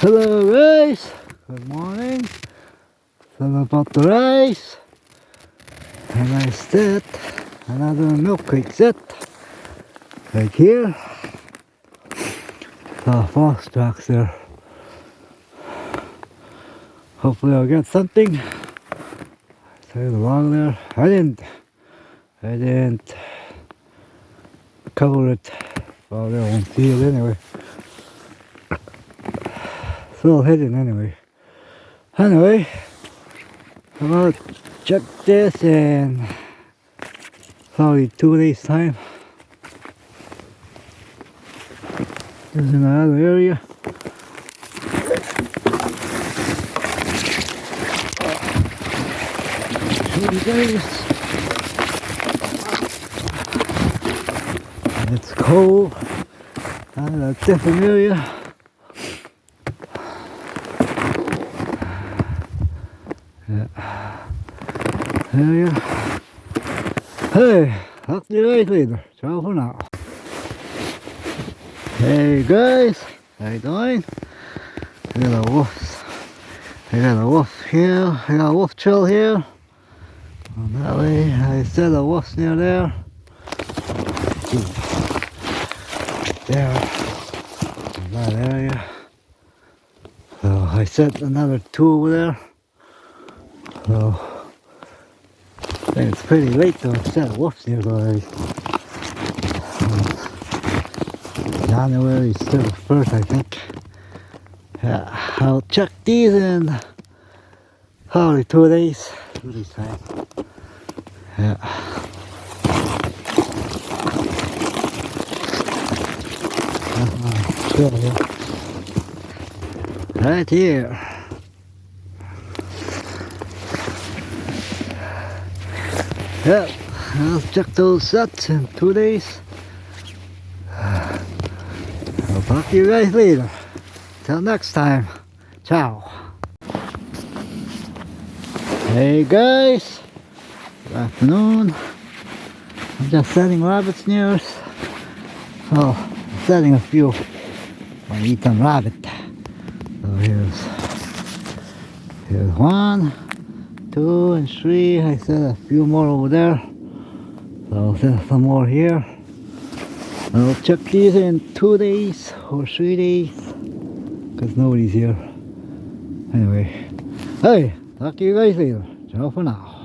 Hello guys, good morning. So about the rice, and I set another milk crate set right here. The false tracks there. Hopefully I'll get something. Stay along there. I didn't cover it. Well, they won't see it anyway. Still hidden anyway. Anyway, I'm gonna check this in probably 2 days time. This is another area. Show you guys. It's cold. And a different area. Area. Hey, talk to you guys later. Ciao for now. Hey guys, how you doing? I got a wolf. I got a wolf here. I got a wolf trail here. On that way, I set a wolf near there. There, in that area. So I set another 2 over there. So I think it's pretty late to set wolves here already. January 1st, I think. Yeah, I'll check these in probably 2 days. 2 days time. Yeah. Sure, yeah. Right here. Yeah, I'll check those sets in 2 days. I'll talk to you guys later. Till next time. Ciao. Hey guys. Good afternoon. I'm just setting rabbit snares. So, I'm setting a few. I eat some rabbit. So here's 1, 2, and 3. I set a few more over there. So I'll set some more here. I'll check these in 2 days or 3 days. Because nobody's here. Anyway. Hey, talk to you guys later. Ciao for now.